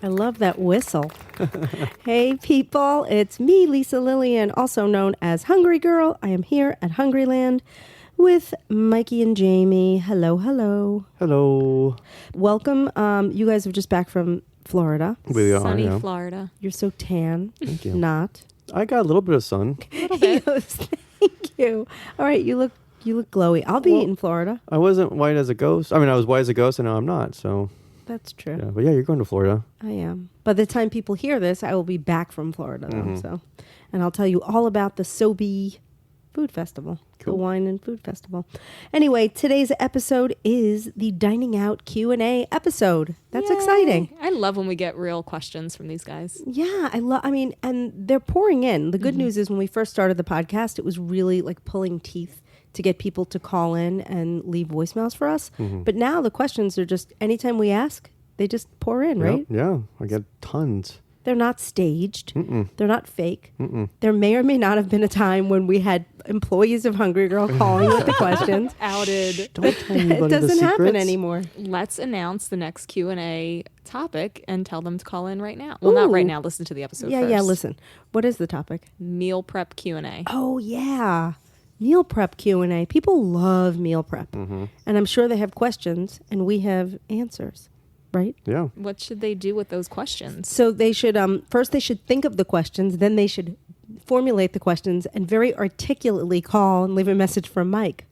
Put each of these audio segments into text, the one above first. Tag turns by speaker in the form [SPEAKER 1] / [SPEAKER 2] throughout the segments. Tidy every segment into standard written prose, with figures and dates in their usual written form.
[SPEAKER 1] I love that whistle. Hey, people, it's me, Lisa Lillian, also known as Hungry Girl. I am here at Hungryland with Mikey and Jamie. Hello, hello.
[SPEAKER 2] Hello.
[SPEAKER 1] Welcome. You guys are just back from Florida.
[SPEAKER 2] We are,
[SPEAKER 3] Sunny
[SPEAKER 2] yeah.
[SPEAKER 3] Florida.
[SPEAKER 1] You're so tan.
[SPEAKER 2] Thank you.
[SPEAKER 1] Not.
[SPEAKER 2] I got a little bit of sun.
[SPEAKER 3] A little bit.
[SPEAKER 1] Yes, thank you. All right, you look glowy. I'll be
[SPEAKER 2] Well-
[SPEAKER 1] in Florida.
[SPEAKER 2] I wasn't white as a ghost. I mean, I was white as a ghost, and now I'm not. So,
[SPEAKER 1] That's true.
[SPEAKER 2] yeah. But yeah, you're going to Florida.
[SPEAKER 1] I am. By the time people hear this, I will be back from Florida, though.
[SPEAKER 2] Mhm.
[SPEAKER 1] So, and I'll tell you all about the Sobe Food Festival,
[SPEAKER 2] Cool.
[SPEAKER 1] the Wine and Food Festival. Anyway, today's episode is the Dining Out Q&A episode. That's
[SPEAKER 3] Yay.
[SPEAKER 1] exciting.
[SPEAKER 3] I love when we get real questions from these guys.
[SPEAKER 1] Yeah, I mean, and they're pouring in. The good news is when we first started the podcast, it was really like pulling teeth to get people to call in and leave voicemails for us. But now the questions are just anytime we ask, they just pour in, right?
[SPEAKER 2] Yep, yeah. I get tons.
[SPEAKER 1] They're not staged.
[SPEAKER 2] Mm-mm.
[SPEAKER 1] They're not fake.
[SPEAKER 2] Mm-mm.
[SPEAKER 1] There may or may not have been a time when we had employees of Hungry Girl calling with the questions.
[SPEAKER 3] Outed.
[SPEAKER 2] Don't tell anybody
[SPEAKER 1] It doesn't
[SPEAKER 2] the
[SPEAKER 1] happen
[SPEAKER 2] secrets.
[SPEAKER 1] anymore.
[SPEAKER 3] Let's announce the next Q&A topic and tell them to call in right now. Well, not
[SPEAKER 1] Ooh.
[SPEAKER 3] right now. Listen to the episode
[SPEAKER 1] Yeah,
[SPEAKER 3] first.
[SPEAKER 1] yeah, listen. What is the topic?
[SPEAKER 3] Meal prep Q&A.
[SPEAKER 1] Oh, yeah. Meal prep Q&A. People love meal prep.
[SPEAKER 2] Mm-hmm.
[SPEAKER 1] And I'm sure they have questions and we have answers, right?
[SPEAKER 2] Yeah.
[SPEAKER 3] What should they do with those questions?
[SPEAKER 1] So they should, first they should think of the questions, then they should formulate the questions and very articulately call and leave a message from Mike.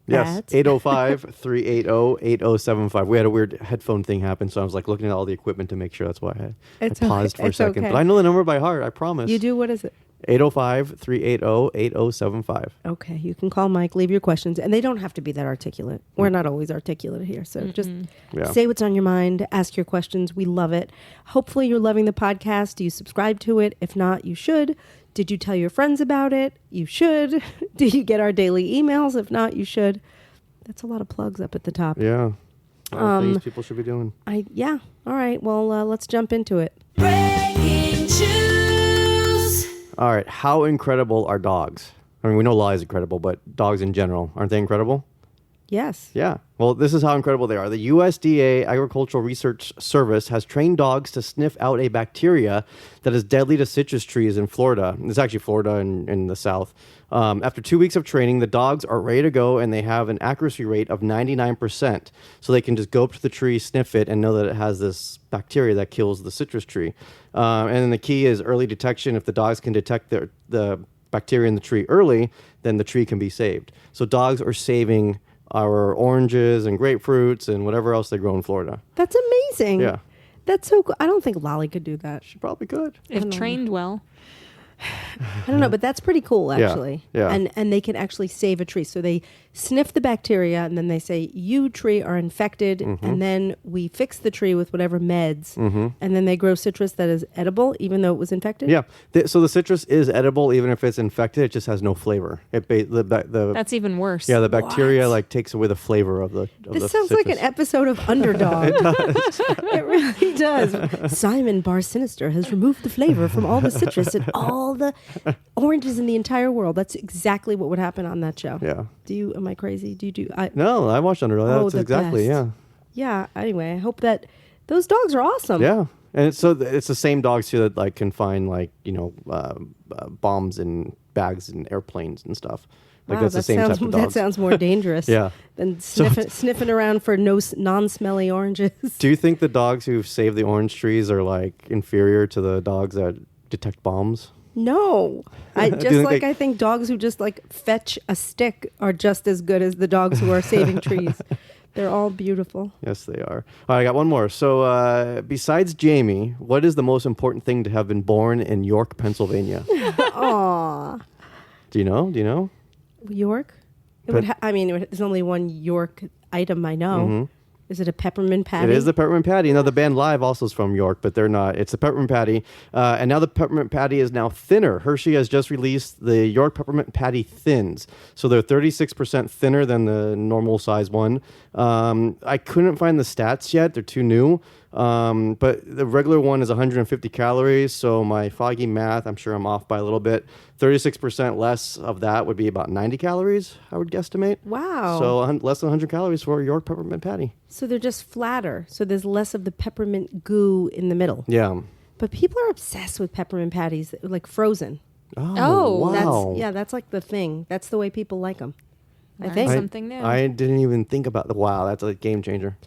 [SPEAKER 2] Yes.
[SPEAKER 1] At-
[SPEAKER 2] 805-380-8075. We had a weird headphone thing happen, so I was like looking at all the equipment to make sure. That's why I
[SPEAKER 1] It's
[SPEAKER 2] paused
[SPEAKER 1] okay.
[SPEAKER 2] for a
[SPEAKER 1] It's
[SPEAKER 2] second.
[SPEAKER 1] okay.
[SPEAKER 2] But I know the number by heart, I promise.
[SPEAKER 1] You do? What is it?
[SPEAKER 2] 805-380-8075.
[SPEAKER 1] Okay, you can call Mike, leave your questions, and they don't have to be that articulate. We're not always articulate here, so just
[SPEAKER 2] Yeah.
[SPEAKER 1] say what's on your mind, ask your questions. We love it. Hopefully you're loving the podcast. Do you subscribe to it? If not, you should. Did you tell your friends about it? You should. Do you get our daily emails? If not, you should. That's a lot of plugs up at the top.
[SPEAKER 2] Yeah. A lot of things people should be doing.
[SPEAKER 1] Yeah. All right. Well, let's jump into it.
[SPEAKER 4] Breaking news.
[SPEAKER 2] All right. How incredible are dogs? I mean, we know Lolly is incredible, but dogs in general, aren't they incredible?
[SPEAKER 1] Yes.
[SPEAKER 2] Yeah. Well, this is how incredible they are. The USDA Agricultural Research Service has trained dogs to sniff out a bacteria that is deadly to citrus trees in Florida. It's actually Florida in the South. After 2 weeks of training, the dogs are ready to go, and they have an accuracy rate of 99%. So they can just go up to the tree, sniff it, and know that it has this bacteria that kills the citrus tree. And then the key is early detection. If the dogs can detect the bacteria in the tree early, then the tree can be saved. So dogs are saving our oranges and grapefruits and whatever else they grow in Florida.
[SPEAKER 1] That's amazing.
[SPEAKER 2] Yeah.
[SPEAKER 1] That's so cool. I don't think Lolly could do that.
[SPEAKER 2] She probably could.
[SPEAKER 3] If
[SPEAKER 1] know.
[SPEAKER 3] trained well.
[SPEAKER 1] I don't know, but that's pretty cool,
[SPEAKER 2] Yeah,
[SPEAKER 1] actually.
[SPEAKER 2] yeah.
[SPEAKER 1] And they can actually save a tree. So they sniff the bacteria, and then they say, you tree are infected, and then we fix the tree with whatever meds, and then they grow citrus that is edible, even though it was infected?
[SPEAKER 2] Yeah. So the citrus is edible even if it's infected. It just has no flavor. The
[SPEAKER 3] That's even worse.
[SPEAKER 2] yeah, the bacteria
[SPEAKER 1] What?
[SPEAKER 2] takes away the flavor of the
[SPEAKER 1] This sounds like an
[SPEAKER 2] citrus.
[SPEAKER 1] episode of Underdog. It really does. Simon Bar Sinister has removed the flavor from all the citrus and all the oranges in the entire world. That's exactly what would happen on that show.
[SPEAKER 2] Yeah.
[SPEAKER 1] Am I crazy? Do you do?
[SPEAKER 2] No, I watched Underdog.
[SPEAKER 1] Oh,
[SPEAKER 2] That's
[SPEAKER 1] the
[SPEAKER 2] exactly,
[SPEAKER 1] best. Yeah. Anyway, I hope that those dogs are awesome.
[SPEAKER 2] yeah. And it's the same dogs too that like can find like, bombs in bags in airplanes and stuff. Like
[SPEAKER 1] Wow,
[SPEAKER 2] that's the
[SPEAKER 1] that
[SPEAKER 2] same
[SPEAKER 1] sounds,
[SPEAKER 2] type of
[SPEAKER 1] That
[SPEAKER 2] dogs.
[SPEAKER 1] sounds more dangerous.
[SPEAKER 2] Yeah.
[SPEAKER 1] Than
[SPEAKER 2] So-
[SPEAKER 1] sniffing around for non-smelly oranges.
[SPEAKER 2] Do you think the dogs who save the orange trees are like inferior to the dogs that detect bombs?
[SPEAKER 1] No, I
[SPEAKER 2] Do you
[SPEAKER 1] just
[SPEAKER 2] think
[SPEAKER 1] like
[SPEAKER 2] they-
[SPEAKER 1] I think dogs who just like fetch a stick are just as good as the dogs who are saving trees. They're all beautiful.
[SPEAKER 2] Yes, they are. All right, I got one more. So besides Jamie, what is the most important thing to have been born in York, Pennsylvania?
[SPEAKER 1] Aw,
[SPEAKER 2] Do you know?
[SPEAKER 1] York. It
[SPEAKER 2] But-
[SPEAKER 1] would there's only one York item I know. Is it a peppermint patty?
[SPEAKER 2] It is the peppermint patty. The band Live also is from York, but they're not. It's the peppermint patty. And now the peppermint patty is now thinner. Hershey has just released the York peppermint patty thins. So they're 36% thinner than the normal size one. I couldn't find the stats yet. They're too new. But the regular one is 150 calories. So my foggy math, I'm sure I'm off by a little bit. 36% less of that would be about 90 calories, I would guesstimate.
[SPEAKER 1] Wow.
[SPEAKER 2] So less than 100 calories for a York peppermint patty.
[SPEAKER 1] So they're just flatter. So there's less of the peppermint goo in the middle.
[SPEAKER 2] Yeah.
[SPEAKER 1] But people are obsessed with peppermint patties, like frozen.
[SPEAKER 3] Oh,
[SPEAKER 2] wow.
[SPEAKER 1] That's like the thing. That's the way people like them. I
[SPEAKER 3] Learn
[SPEAKER 1] think.
[SPEAKER 3] something new.
[SPEAKER 2] I didn't even think about the wow. That's a game changer.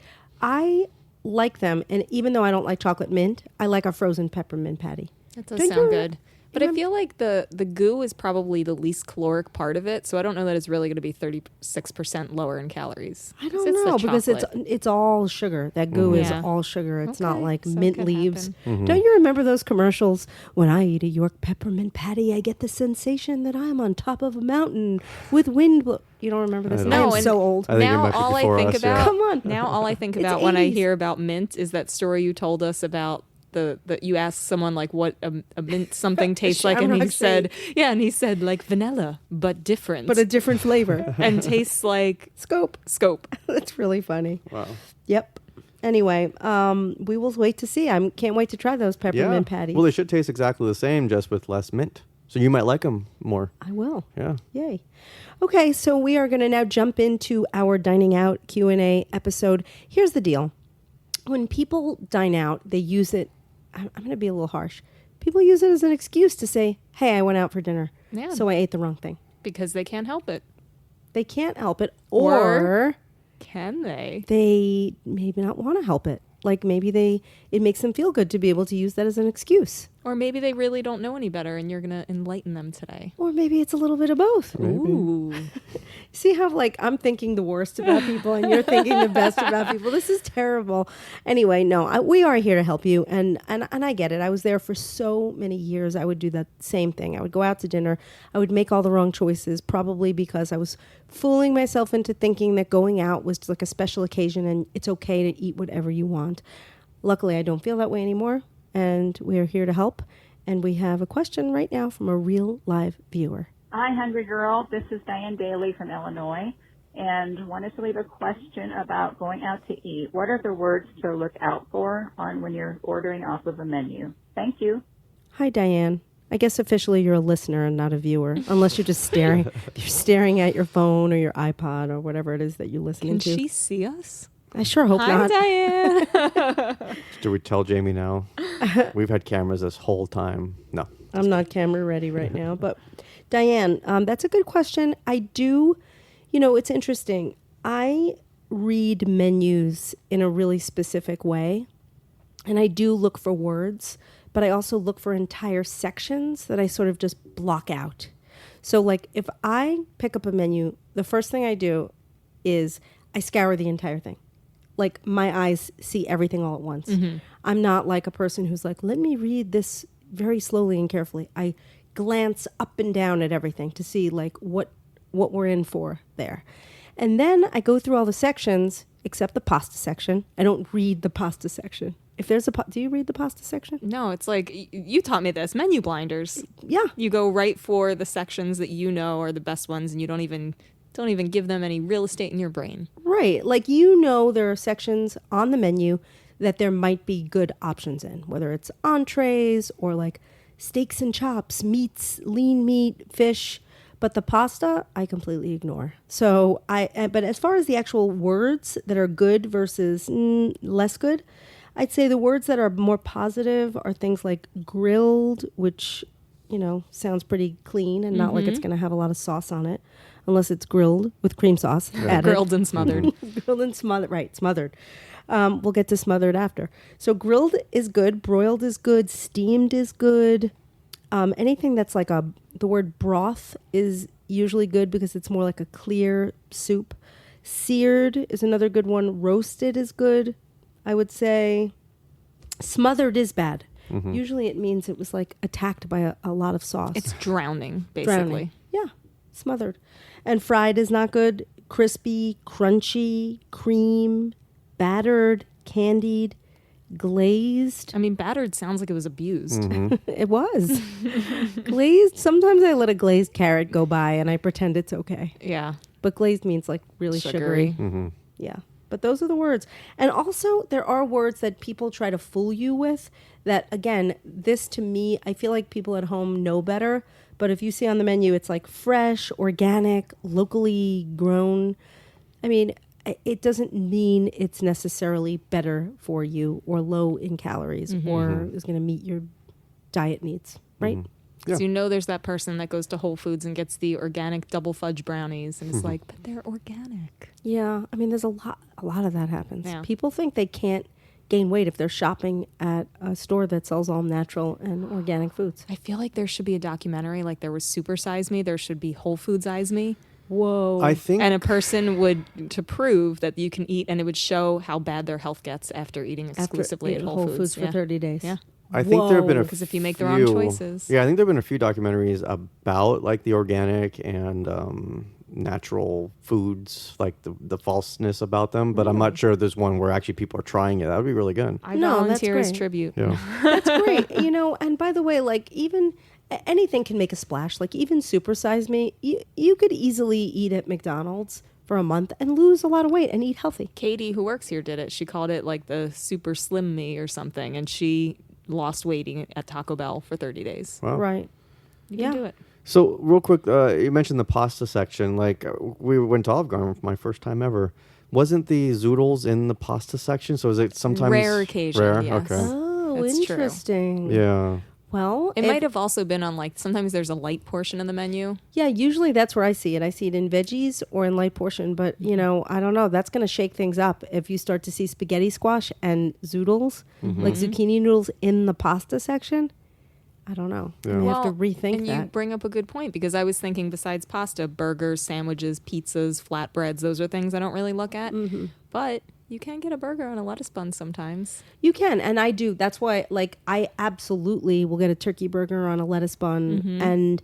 [SPEAKER 1] I like them, and even though I don't like chocolate mint, I like a frozen peppermint patty.
[SPEAKER 3] That does
[SPEAKER 1] Don't
[SPEAKER 3] sound
[SPEAKER 1] you-
[SPEAKER 3] good. But I feel like the goo is probably the least caloric part of it, so I don't know that it's really going to be 36% lower in calories.
[SPEAKER 1] I
[SPEAKER 3] 'Cause
[SPEAKER 1] don't
[SPEAKER 3] it's the
[SPEAKER 1] know because
[SPEAKER 3] chocolate.
[SPEAKER 1] it's all sugar. That goo is
[SPEAKER 3] Yeah.
[SPEAKER 1] all sugar. It's not
[SPEAKER 3] Okay,
[SPEAKER 1] like
[SPEAKER 3] so it
[SPEAKER 1] mint
[SPEAKER 3] could
[SPEAKER 1] leaves.
[SPEAKER 3] happen.
[SPEAKER 1] Don't you remember those commercials? When I eat a York peppermint patty, I get the sensation that I'm on top of a mountain with wind. You don't remember this?
[SPEAKER 2] I
[SPEAKER 1] I
[SPEAKER 2] don't.
[SPEAKER 1] am
[SPEAKER 3] No, and-
[SPEAKER 1] so old.
[SPEAKER 2] I think it
[SPEAKER 3] Now
[SPEAKER 2] might be
[SPEAKER 3] all I
[SPEAKER 2] before
[SPEAKER 3] think
[SPEAKER 2] us, yeah.
[SPEAKER 3] about
[SPEAKER 1] Come on.
[SPEAKER 3] now all I think
[SPEAKER 1] It's
[SPEAKER 3] about when I
[SPEAKER 1] 80s.
[SPEAKER 3] hear about mint is that story you told us about the you asked someone like what a mint something tastes like, and he
[SPEAKER 1] Shamrock
[SPEAKER 3] said like vanilla but different,
[SPEAKER 1] But a different flavor.
[SPEAKER 3] and tastes like
[SPEAKER 1] Scope.
[SPEAKER 3] scope.
[SPEAKER 1] That's really funny.
[SPEAKER 2] Wow.
[SPEAKER 1] Yep. Anyway, we will wait to see. I can't wait to try those peppermint patties.
[SPEAKER 2] Well, they should taste exactly the same, just with less mint. So you might like them more.
[SPEAKER 1] I will.
[SPEAKER 2] Yeah.
[SPEAKER 1] Yay. Okay, so we are going to now jump into our dining out Q&A episode. Here's the deal. When people dine out, they use it, I'm going to be a little harsh. People use it as an excuse to say, hey, I went out for dinner,
[SPEAKER 3] Yeah.
[SPEAKER 1] so I ate the wrong thing.
[SPEAKER 3] Because they can't help it.
[SPEAKER 1] They can't help it,
[SPEAKER 3] Or-
[SPEAKER 1] or
[SPEAKER 3] Can they?
[SPEAKER 1] they maybe not want to help it. Like maybe it makes them feel good to be able to use that as an excuse.
[SPEAKER 3] Or maybe they really don't know any better, and you're gonna enlighten them today.
[SPEAKER 1] Or maybe it's a little bit of both.
[SPEAKER 3] Ooh.
[SPEAKER 1] See how like I'm thinking the worst about people and you're thinking the best about people. This is terrible. Anyway, no, we are here to help you, and I get it. I was there for so many years. I would do that same thing. I would go out to dinner. I would make all the wrong choices, probably because I was fooling myself into thinking that going out was like a special occasion and it's okay to eat whatever you want. Luckily, I don't feel that way anymore, and we are here to help. And we have a question right now from a real live viewer.
[SPEAKER 5] Hi, Hungry Girl. This is Diane Daly from Illinois, and wanted to leave a question about going out to eat. What are the words to look out for on when you're ordering off of a menu? Thank you.
[SPEAKER 1] Hi, Diane. I guess officially you're a listener and not a viewer, unless you're just staring. You're staring at your phone or your iPod or whatever it is that you're listening
[SPEAKER 3] Can
[SPEAKER 1] to.
[SPEAKER 3] she see us?
[SPEAKER 1] I sure hope
[SPEAKER 3] Hi,
[SPEAKER 1] not.
[SPEAKER 3] Diane.
[SPEAKER 2] Do we tell Jamie now? We've had cameras this whole time. No.
[SPEAKER 1] I'm not camera ready right now. But Diane, that's a good question. I do, it's interesting. I read menus in a really specific way, and I do look for words, but I also look for entire sections that I sort of just block out. So like if I pick up a menu, the first thing I do is I scour the entire thing. Like my eyes see everything all at once. I'm not like a person who's like, let me read this very slowly and carefully. I glance up and down at everything to see like what we're in for there. And then I go through all the sections except the pasta section. I don't read the pasta section. If there's do you read the pasta section?
[SPEAKER 3] No, it's like you taught me this. Menu blinders.
[SPEAKER 1] Yeah.
[SPEAKER 3] You go right for the sections that you know are the best ones, and you don't even give them any real estate in your brain.
[SPEAKER 1] Right. Like, there are sections on the menu that there might be good options in, whether it's entrees or like steaks and chops, meats, lean meat, fish. But the pasta, I completely ignore. So but as far as the actual words that are good versus less good, I'd say the words that are more positive are things like grilled, which, sounds pretty clean and not like it's going to have a lot of sauce on it, unless it's grilled with cream sauce added.
[SPEAKER 3] Grilled and smothered.
[SPEAKER 1] Grilled and smothered. Right, smothered. We'll get to smothered after. So grilled is good. Broiled is good. Steamed is good. Anything that's like the word broth is usually good because it's more like a clear soup. Seared is another good one. Roasted is good, I would say. Smothered is bad. Usually it means it was like attacked by a lot of sauce.
[SPEAKER 3] It's drowning, basically.
[SPEAKER 1] Drowning. Yeah, smothered. And fried is not good. Crispy, crunchy, cream, battered, candied, glazed.
[SPEAKER 3] I mean, battered sounds like it was abused.
[SPEAKER 1] It was. Glazed. Sometimes I let a glazed carrot go by and I pretend it's okay.
[SPEAKER 3] Yeah.
[SPEAKER 1] But glazed means like really sugary.
[SPEAKER 3] Sugary.
[SPEAKER 1] Yeah. but those are the words. And also, there are words that people try to fool you with that, again, this to me, I feel like people at home know better. But if you see on the menu, it's like fresh, organic, locally grown. I mean, it doesn't mean it's necessarily better for you or low in calories or is going to meet your diet needs, right?
[SPEAKER 2] Yeah.
[SPEAKER 3] So you know there's that person that goes to Whole Foods and gets the organic double fudge brownies, and it's like, but they're organic.
[SPEAKER 1] Yeah, I mean, there's a lot of that happens.
[SPEAKER 3] Yeah.
[SPEAKER 1] People think they can't gain weight if they're shopping at a store that sells all natural and organic foods.
[SPEAKER 3] I feel like there should be a documentary, like there was Super Size Me, there should be Whole Foods-ize Me.
[SPEAKER 1] Whoa.
[SPEAKER 2] I think
[SPEAKER 3] And a person would, to prove that you can eat, and it would show how bad their health gets after eating exclusively at Whole Foods.
[SPEAKER 1] for 30 days.
[SPEAKER 3] Yeah.
[SPEAKER 2] I think there have been a
[SPEAKER 1] Whoa.
[SPEAKER 3] Because if you make the wrong choices.
[SPEAKER 2] Yeah, I think there have been a few documentaries about like the organic and natural foods, like the falseness about them. But I'm not sure there's one where actually people are trying it. That would be really good.
[SPEAKER 3] I
[SPEAKER 1] No, that's
[SPEAKER 3] volunteer as
[SPEAKER 1] great.
[SPEAKER 3] tribute.
[SPEAKER 2] Yeah.
[SPEAKER 1] That's great. And by the way, like even anything can make a splash. Like even Super Size Me, you could easily eat at McDonald's for a month and lose a lot of weight and eat healthy.
[SPEAKER 3] Katie, who works here, did it. She called it like the Super Slim Me or something, and she lost weight eating at Taco Bell for 30 days.
[SPEAKER 2] Wow.
[SPEAKER 1] Right.
[SPEAKER 3] You
[SPEAKER 1] Yeah.
[SPEAKER 3] can do it.
[SPEAKER 2] So real quick, you mentioned the pasta section. Like we went to Olive Garden for my first time ever. Wasn't the zoodles in the pasta section? So is it sometimes
[SPEAKER 3] Rare occasion,
[SPEAKER 2] Rare?
[SPEAKER 3] yes.
[SPEAKER 2] Okay.
[SPEAKER 1] Oh,
[SPEAKER 3] That's true.
[SPEAKER 1] interesting.
[SPEAKER 2] Yeah.
[SPEAKER 1] Well,
[SPEAKER 3] It
[SPEAKER 1] if-
[SPEAKER 3] might have also been on like, sometimes there's a light portion in the menu.
[SPEAKER 1] Yeah, usually that's where I see it. I see it in veggies or in light portion, but I don't know. That's going to shake things up if you start to see spaghetti squash and zoodles, like zucchini noodles in the pasta section. I don't know.
[SPEAKER 2] Yeah.
[SPEAKER 1] You have to rethink
[SPEAKER 3] and
[SPEAKER 1] that.
[SPEAKER 3] you bring up a good point, because I was thinking besides pasta, burgers, sandwiches, pizzas, flatbreads, those are things I don't really look at. But you can get a burger on a lettuce bun sometimes.
[SPEAKER 1] You can, and I do. That's why, like, I absolutely will get a turkey burger on a lettuce bun. And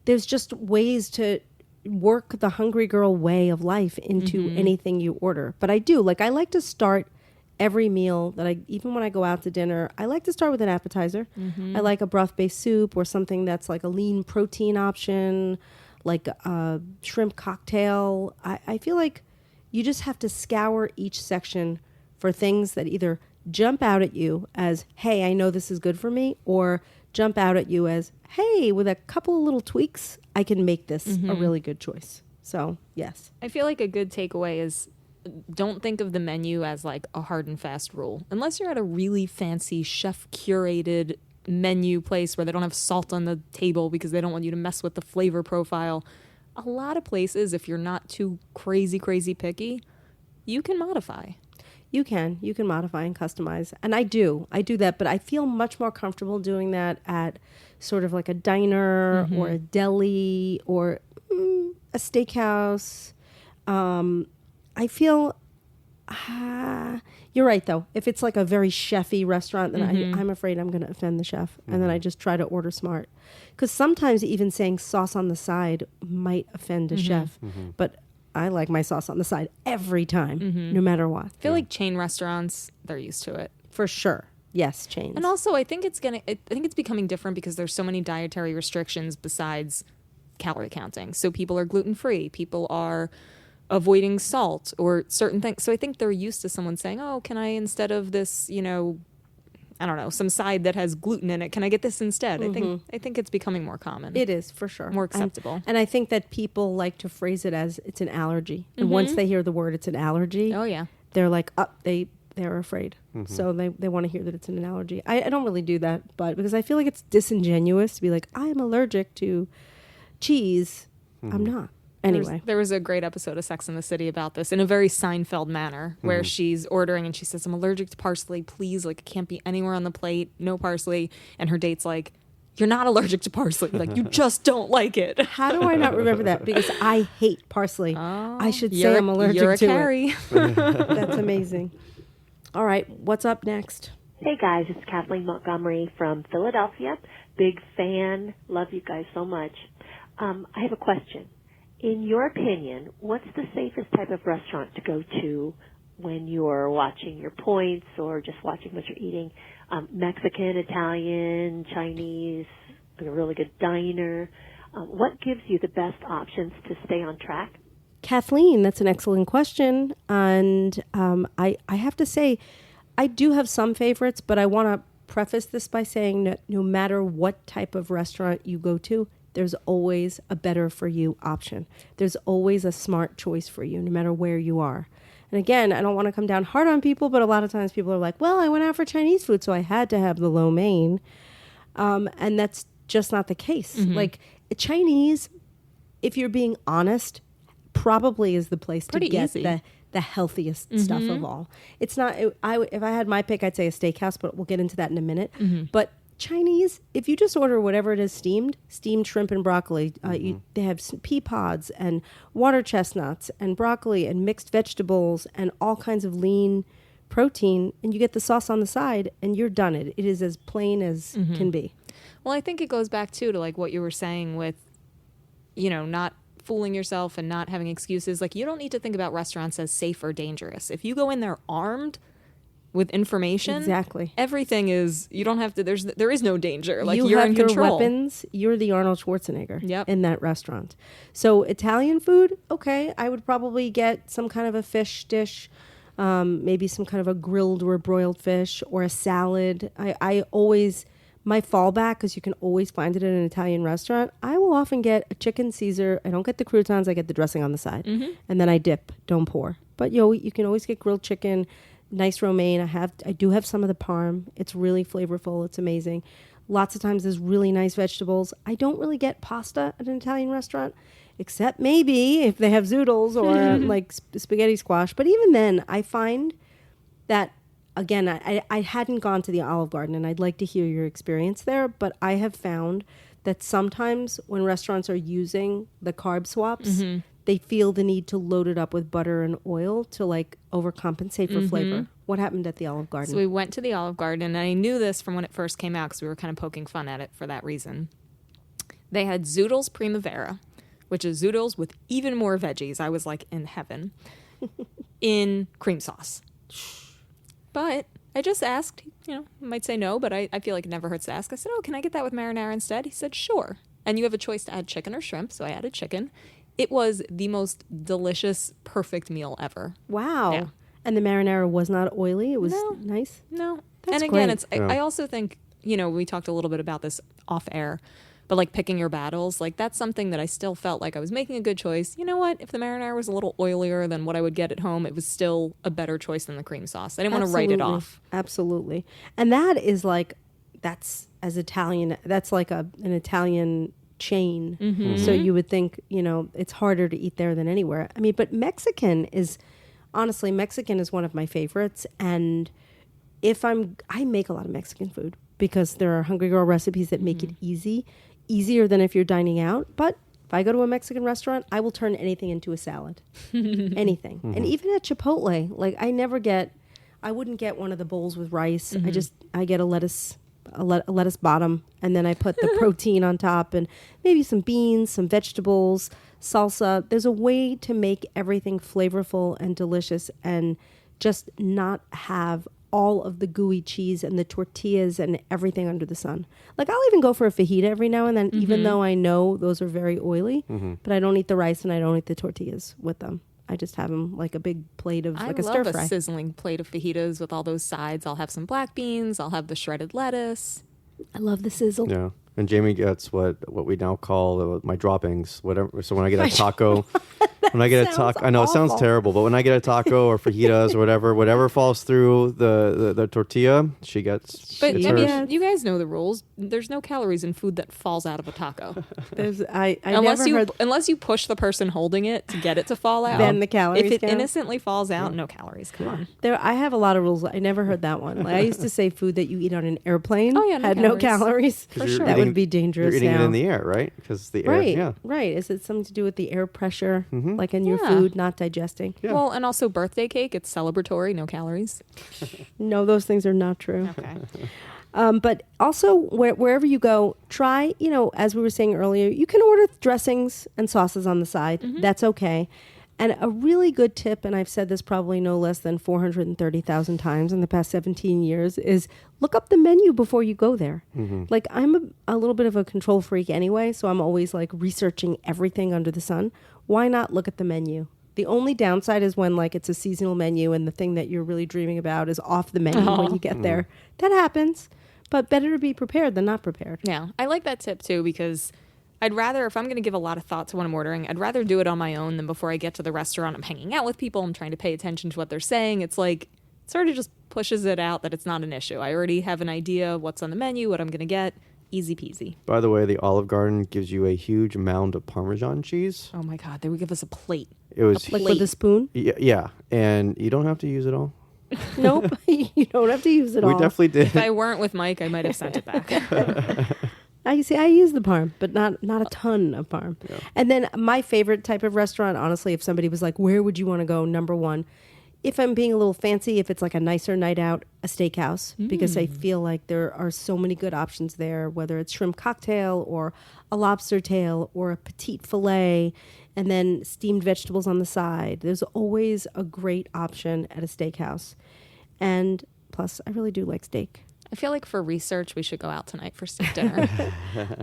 [SPEAKER 1] there's just ways to work the hungry girl way of life into anything you order. But I do, like, I like to start every meal even when I go out to dinner, I like to start with an appetizer. I like a broth-based soup or something that's like a lean protein option, like a shrimp cocktail. I feel like you just have to scour each section for things that either jump out at you as, hey, I know this is good for me, or jump out at you as, hey, with a couple of little tweaks, I can make this a really good choice. So, yes.
[SPEAKER 3] I feel like a good takeaway is, don't think of the menu as like a hard and fast rule. Unless you're at a really fancy chef curated menu place where they don't have salt on the table because they don't want you to mess with the flavor profile. A lot of places, if you're not too crazy picky, you can modify.
[SPEAKER 1] You can modify and customize. And I do that, but I feel much more comfortable doing that at sort of like a diner or a deli or a steakhouse. I feel, you're right though. If it's like a very chefy restaurant, then I'm afraid I'm going to offend the chef. And then I just try to order smart. Because sometimes even saying sauce on the side might offend a chef. But I like my sauce on the side every time, no matter what.
[SPEAKER 3] I feel like chain restaurants, they're used to it.
[SPEAKER 1] For sure. Yes, chains.
[SPEAKER 3] And also, I think it's becoming different because there's so many dietary restrictions besides calorie counting. So people are gluten-free. People are avoiding salt or certain things. So I think they're used to someone saying, oh, can I, instead of this, I don't know, some side that has gluten in it, can I get this instead? I think it's becoming more common.
[SPEAKER 1] It is, for sure.
[SPEAKER 3] More acceptable.
[SPEAKER 1] And I think that people like to phrase it as it's an allergy. And once they hear the word it's an allergy,
[SPEAKER 3] Oh, yeah.
[SPEAKER 1] they're like, they're afraid. So they want to hear that it's an allergy. I don't really do that, but because I feel like it's disingenuous to be like, I am allergic to cheese. I'm not. Anyway.
[SPEAKER 3] There was a great episode of Sex and the City about this in a very Seinfeld manner, where she's ordering and she says, I'm allergic to parsley, please, like, it can't be anywhere on the plate, no parsley. And her date's like, you're not allergic to parsley. Like, you just don't like it.
[SPEAKER 1] How do I not remember that? Because I hate parsley. I should say I'm allergic
[SPEAKER 3] You're a
[SPEAKER 1] to
[SPEAKER 3] Carrie.
[SPEAKER 1] it. That's amazing. All right. What's up next?
[SPEAKER 6] Hey guys, it's Kathleen Montgomery from Philadelphia. Big fan. Love you guys so much. I have a question. In your opinion, what's the safest type of restaurant to go to when you're watching your points or just watching what you're eating? Mexican, Italian, Chinese, a really good diner. What gives you the best options to stay on track?
[SPEAKER 1] Kathleen, that's an excellent question. And I have to say, I do have some favorites, but I want to preface this by saying that no matter what type of restaurant you go to, there's always a better for you option. There's always a smart choice for you, no matter where you are. And again, I don't want to come down hard on people, but a lot of times people are like, well, I went out for Chinese food, so I had to have the lo mein. And that's just not the case. Like Chinese, if you're being honest, probably is the place
[SPEAKER 3] Pretty
[SPEAKER 1] to get
[SPEAKER 3] easy.
[SPEAKER 1] the healthiest stuff of all. It's not, if I had my pick, I'd say a steakhouse, but we'll get into that in a minute. But Chinese, if you just order whatever it is steamed shrimp and broccoli, they have pea pods and water chestnuts and broccoli and mixed vegetables and all kinds of lean protein, and you get the sauce on the side and you're done. It is as plain as can be.
[SPEAKER 3] Well, I think it goes back too to like what you were saying with, not fooling yourself and not having excuses. Like, you don't need to think about restaurants as safe or dangerous. If you go in there armed with information,
[SPEAKER 1] Exactly.
[SPEAKER 3] everything is, you don't have to, there is no danger. Like,
[SPEAKER 1] you
[SPEAKER 3] you're
[SPEAKER 1] have
[SPEAKER 3] in
[SPEAKER 1] your
[SPEAKER 3] control.
[SPEAKER 1] weapons. You're the Arnold Schwarzenegger
[SPEAKER 3] Yep.
[SPEAKER 1] in that restaurant. So Italian food, okay, I would probably get some kind of a fish dish, maybe some kind of a grilled or a broiled fish or a salad. I always, my fallback, because you can always find it in an Italian restaurant, I will often get a chicken Caesar. I don't get the croutons, I get the dressing on the side. And then I dip, don't pour. But you can always get grilled chicken, nice romaine. I do have some of the parm. It's really flavorful. It's amazing. Lots of times there's really nice vegetables. I don't really get pasta at an Italian restaurant, except maybe if they have zoodles or like spaghetti squash. But even then, I find that, again, I hadn't gone to the Olive Garden, and I'd like to hear your experience there, but I have found that sometimes when restaurants are using the carb swaps, they feel the need to load it up with butter and oil to like overcompensate for flavor. What happened at the Olive Garden?
[SPEAKER 3] So we went to the Olive Garden, and I knew this from when it first came out because we were kind of poking fun at it for that reason. They had Zoodles Primavera, which is zoodles with even more veggies. I was like in heaven, in cream sauce. But I just asked, might say no, but I feel like it never hurts to ask. I said, oh, can I get that with marinara instead? He said, sure. And you have a choice to add chicken or shrimp, so I added chicken. It was the most delicious, perfect meal ever.
[SPEAKER 1] Wow.
[SPEAKER 3] Yeah.
[SPEAKER 1] And the marinara was not oily. It was
[SPEAKER 3] No.
[SPEAKER 1] nice.
[SPEAKER 3] No.
[SPEAKER 1] That's
[SPEAKER 3] and again,
[SPEAKER 1] great.
[SPEAKER 3] it's I also think, we talked a little bit about this off air, but like picking your battles, like that's something that I still felt like I was making a good choice. You know what? If the marinara was a little oilier than what I would get at home, it was still a better choice than the cream sauce. I didn't want to write it off.
[SPEAKER 1] Absolutely. And that is like, that's as Italian, that's like an Italian chain. So you would think, it's harder to eat there than anywhere. I mean, but Mexican is one of my favorites. And I make a lot of Mexican food because there are Hungry Girl recipes that make it easier than if you're dining out. But if I go to a Mexican restaurant, I will turn anything into a salad. Anything. And even at Chipotle, like I wouldn't get one of the bowls with rice. I get a lettuce bottom, and then I put the protein on top and maybe some beans, some vegetables, salsa. There's a way to make everything flavorful and delicious and just not have all of the gooey cheese and the tortillas and everything under the sun. Like I'll even go for a fajita every now and then, even though I know those are very oily, but I don't eat the rice and I don't eat the tortillas with them. I just have them like a big plate of like a stir
[SPEAKER 3] I love
[SPEAKER 1] fry.
[SPEAKER 3] a sizzling plate of fajitas with all those sides. I'll have some black beans. I'll have the shredded lettuce.
[SPEAKER 1] I love the sizzle.
[SPEAKER 2] Yeah. And Jamie gets what we now call my droppings, whatever. So when I get a taco, I know it sounds
[SPEAKER 1] awful.
[SPEAKER 2] terrible, but when I get a taco or fajitas or whatever falls through the tortilla, she gets.
[SPEAKER 3] But
[SPEAKER 2] it's
[SPEAKER 3] I mean,
[SPEAKER 2] hers.
[SPEAKER 3] you guys know the rules. There's no calories in food that falls out of a taco.
[SPEAKER 1] I
[SPEAKER 3] Unless you push the person holding it to get it to fall out.
[SPEAKER 1] Then the calories
[SPEAKER 3] If it
[SPEAKER 1] count?
[SPEAKER 3] innocently falls out, no calories. Come on.
[SPEAKER 1] I have a lot of rules. I never heard that one. Like, I used to say food that you eat on an airplane
[SPEAKER 3] Oh, yeah, no
[SPEAKER 1] had no
[SPEAKER 3] calories.
[SPEAKER 1] calories.
[SPEAKER 2] 'Cause you're
[SPEAKER 1] That
[SPEAKER 2] eating-
[SPEAKER 1] would be dangerous
[SPEAKER 2] You're eating
[SPEAKER 1] now.
[SPEAKER 2] it in the air, right? Because the air.
[SPEAKER 1] Right,
[SPEAKER 2] Yeah.
[SPEAKER 1] right. Is it something to do with the air pressure, like in your
[SPEAKER 3] Yeah.
[SPEAKER 1] food not digesting?
[SPEAKER 2] Yeah.
[SPEAKER 3] Well, and also birthday cake. It's celebratory, no calories.
[SPEAKER 1] No, those things are not true.
[SPEAKER 3] Okay.
[SPEAKER 1] But also, wherever you go, try, as we were saying earlier, you can order dressings and sauces on the side. That's okay. And a really good tip, and I've said this probably no less than 430,000 times in the past 17 years, is look up the menu before you go there. Like, I'm a little bit of a control freak anyway, so I'm always like researching everything under the sun. Why not look at the menu? The only downside is when like it's a seasonal menu and the thing that you're really dreaming about is off the menu when you get there. That happens, but better to be prepared than not prepared.
[SPEAKER 3] Yeah, I like that tip too because I'd rather, if I'm going to give a lot of thought to what I'm ordering, I'd rather do it on my own than before I get to the restaurant. I'm hanging out with people. I'm trying to pay attention to what they're saying. It's like, it sort of just pushes it out that it's not an issue. I already have an idea of what's on the menu, what I'm going to get. Easy peasy.
[SPEAKER 2] By the way, the Olive Garden gives you a huge mound of Parmesan cheese.
[SPEAKER 3] Oh my God, they would give us a plate.
[SPEAKER 2] It was
[SPEAKER 1] Like with a spoon?
[SPEAKER 2] yeah, and you don't have to use it all.
[SPEAKER 1] Nope. You don't have to use it all.
[SPEAKER 2] We definitely did.
[SPEAKER 3] If I weren't with Mike, I might have sent it back.
[SPEAKER 1] I use the parm, but not a ton of parm.
[SPEAKER 2] Yeah.
[SPEAKER 1] And then my favorite type of restaurant, honestly, if somebody was like, where would you want to go? Number one, if I'm being a little fancy, if it's like a nicer night out, a steakhouse, because I feel like there are so many good options there, whether it's shrimp cocktail or a lobster tail or a petite filet, and then steamed vegetables on the side. There's always a great option at a steakhouse. And plus, I really do like steak.
[SPEAKER 3] I feel like for research, we should go out tonight for steak dinner.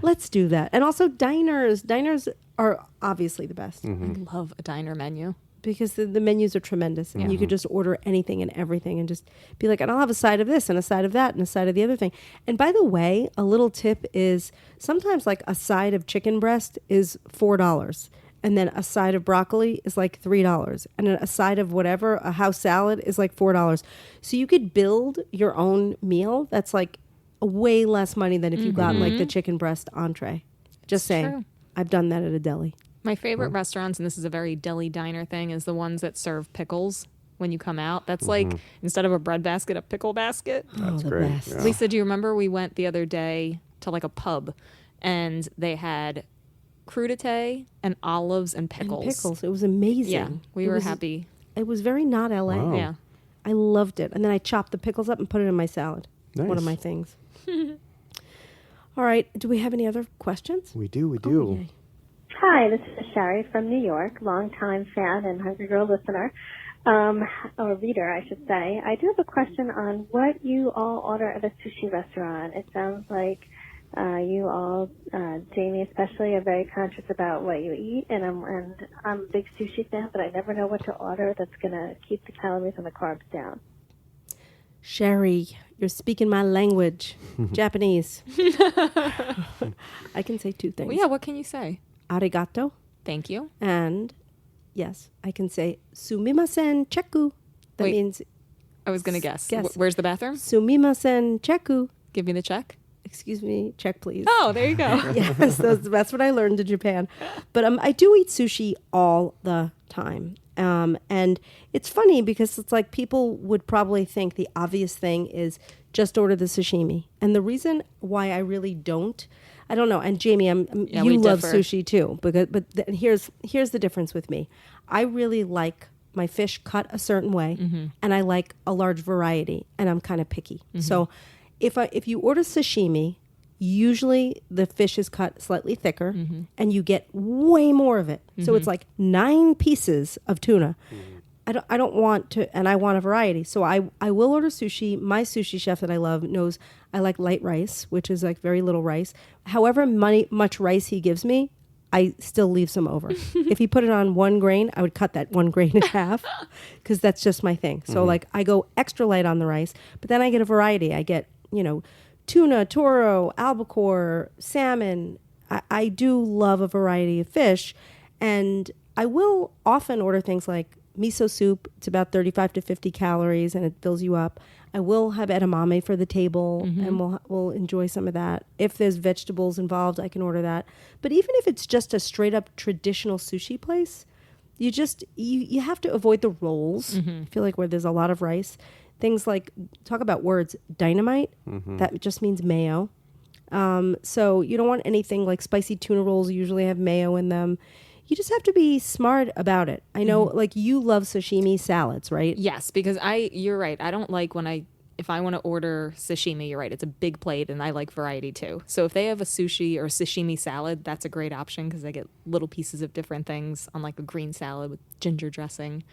[SPEAKER 1] Let's do that. And also diners. Diners are obviously the best.
[SPEAKER 3] I love a diner menu.
[SPEAKER 1] Because the menus are tremendous. And you could just order anything and everything and just be like, and I'll have a side of this and a side of that and a side of the other thing. And by the way, a little tip is sometimes like a side of chicken breast is $4. And then a side of broccoli is like $3. And a side of whatever, a house salad is like $4. So you could build your own meal that's like way less money than if you got like the chicken breast entree. Just saying.
[SPEAKER 3] true.
[SPEAKER 1] I've done that at a deli.
[SPEAKER 3] My favorite restaurants, and this is a very deli diner thing, is the ones that serve pickles when you come out. That's like, instead of a bread basket, a pickle basket.
[SPEAKER 2] That's
[SPEAKER 1] the
[SPEAKER 2] great.
[SPEAKER 1] best.
[SPEAKER 2] Yeah.
[SPEAKER 3] Lisa, do you remember we went the other day to like a pub and they had crudité and olives and pickles?
[SPEAKER 1] And pickles. It was amazing.
[SPEAKER 3] Yeah, we
[SPEAKER 1] It
[SPEAKER 3] were
[SPEAKER 1] was-
[SPEAKER 3] happy.
[SPEAKER 1] It was very not LA.
[SPEAKER 2] Wow.
[SPEAKER 3] Yeah.
[SPEAKER 1] I loved it. And then I chopped the pickles up and put it in my salad. One of
[SPEAKER 2] Nice.
[SPEAKER 1] my things. All right. Do we have any other questions?
[SPEAKER 2] We do.
[SPEAKER 1] Oh, yay.
[SPEAKER 7] Hi, this is Sherry from New York, longtime fan and Hungry Girl listener, or reader, I should say. I do have a question on what you all order at a sushi restaurant. It sounds like you all, Jamie especially, are very conscious about what you eat, and I'm a big sushi fan, but I never know what to order that's going to keep the calories and the carbs down.
[SPEAKER 1] Sherry, you're speaking my language. Japanese. I can say two things.
[SPEAKER 3] Well, yeah, what can you say?
[SPEAKER 1] Arigato.
[SPEAKER 3] Thank you.
[SPEAKER 1] And yes, I can say sumimasen cheku. That
[SPEAKER 3] Wait.
[SPEAKER 1] means
[SPEAKER 3] I was going to guess.
[SPEAKER 1] Guess.
[SPEAKER 3] Where's the bathroom?
[SPEAKER 1] sumimasen cheku.
[SPEAKER 3] Give me the check.
[SPEAKER 1] Excuse me, check please.
[SPEAKER 3] Oh, there you go.
[SPEAKER 1] Yes, that's what I learned in Japan. But I do eat sushi all the time. And it's funny because it's like people would probably think the obvious thing is just order the sashimi. And the reason why I really don't, I don't know. And Jamie,
[SPEAKER 3] Yeah,
[SPEAKER 1] you
[SPEAKER 3] we
[SPEAKER 1] love
[SPEAKER 3] differ.
[SPEAKER 1] sushi too. Here's the difference with me. I really like my fish cut a certain way, and I like a large variety, and I'm kind of picky. So if you order sashimi, usually the fish is cut slightly thicker and you get way more of it. So it's like 9 pieces of tuna. I don't want to, and I want a variety. So I will order sushi. My sushi chef that I love knows I like light rice, which is like very little rice. However much rice he gives me, I still leave some over. If he put it on 1 grain, I would cut that 1 grain in half because that's just my thing. So like I go extra light on the rice, but then I get a variety. I get, tuna, toro, albacore, salmon. I do love a variety of fish. And I will often order things like miso soup. It's about 35 to 50 calories and it fills you up. I will have edamame for the table and we'll enjoy some of that. If there's vegetables involved, I can order that. But even if it's just a straight up traditional sushi place, you have to avoid the rolls. I feel like where there's a lot of rice. Things like, talk about words, dynamite, that just means mayo. So you don't want anything like spicy tuna rolls usually have mayo in them. You just have to be smart about it. I know like you love sashimi salads, right?
[SPEAKER 3] Yes, because you're right. I don't like when I if I want to order sashimi, you're right, it's a big plate, and I like variety too. So if they have a sushi or sashimi salad, that's a great option because I get little pieces of different things on like a green salad with ginger dressing.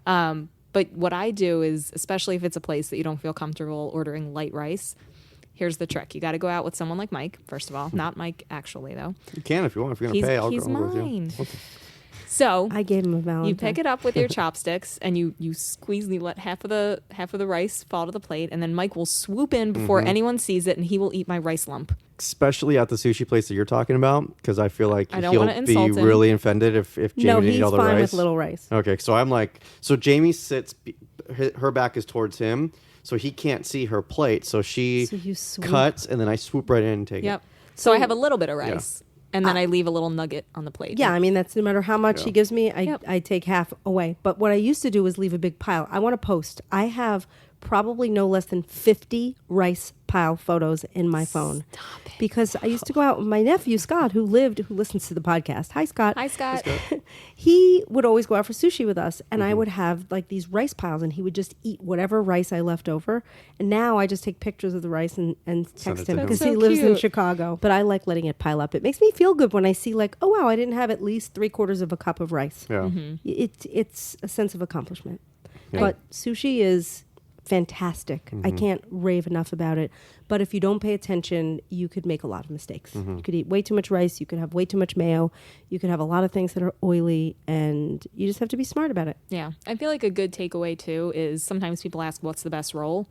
[SPEAKER 3] But what I do is, especially if it's a place that you don't feel comfortable ordering light rice, here's the trick. You got to go out with someone like Mike, first of all. Not Mike, actually, though.
[SPEAKER 2] You can if you want. If you're going to pay, I'll
[SPEAKER 3] he's
[SPEAKER 2] go with you.
[SPEAKER 3] mine.
[SPEAKER 2] Okay.
[SPEAKER 3] So
[SPEAKER 1] I gave him a Valentine.
[SPEAKER 3] you pick it up with your chopsticks and you squeeze and you let half of the rice fall to the plate, and then Mike will swoop in before anyone sees it, and he will eat my rice lump.
[SPEAKER 2] Especially at the sushi place that you're talking about, because I feel like
[SPEAKER 3] I don't
[SPEAKER 2] he'll
[SPEAKER 3] wanna
[SPEAKER 2] be
[SPEAKER 3] insult him.
[SPEAKER 2] really offended if Jamie
[SPEAKER 1] No,
[SPEAKER 2] didn't
[SPEAKER 1] he's
[SPEAKER 2] eat all the
[SPEAKER 1] fine
[SPEAKER 2] rice.
[SPEAKER 1] with little rice.
[SPEAKER 2] Okay, so I'm like, so Jamie sits, her back is towards him, so he can't see her plate. So she
[SPEAKER 1] So you swoop.
[SPEAKER 2] cuts, and then I swoop right in and take
[SPEAKER 3] Yep.
[SPEAKER 2] it.
[SPEAKER 3] So I have a little bit of rice, and then I leave a little nugget on the plate.
[SPEAKER 1] Yeah, I mean, that's no matter how much he gives me,
[SPEAKER 3] Yep.
[SPEAKER 1] I take half away. But what I used to do was leave a big pile. I want to post. I have probably no less than 50 rice pile photos in my phone.
[SPEAKER 3] Stop it.
[SPEAKER 1] Because I used to go out with my nephew, Scott, who listens to the podcast. Hi, Scott.
[SPEAKER 3] Hi, Scott.
[SPEAKER 1] He would always go out for sushi with us, and I would have like these rice piles, and he would just eat whatever rice I left over. And now I just take pictures of the rice and text
[SPEAKER 2] it
[SPEAKER 1] him
[SPEAKER 2] to him.
[SPEAKER 1] because
[SPEAKER 3] That's
[SPEAKER 1] he
[SPEAKER 3] so
[SPEAKER 1] lives in
[SPEAKER 3] cute.
[SPEAKER 1] Chicago. But I like letting it pile up. It makes me feel good when I see like, oh wow, I didn't have at least 3/4 of a cup of rice.
[SPEAKER 2] Yeah.
[SPEAKER 1] It's a sense of accomplishment.
[SPEAKER 2] Yeah.
[SPEAKER 1] But sushi is fantastic. I can't rave enough about it. But if you don't pay attention, you could make a lot of mistakes. You could eat way too much rice. You could have way too much mayo. You could have a lot of things that are oily, and you just have to be smart about it.
[SPEAKER 3] Yeah. I feel like a good takeaway, too, is sometimes people ask, what's the best roll?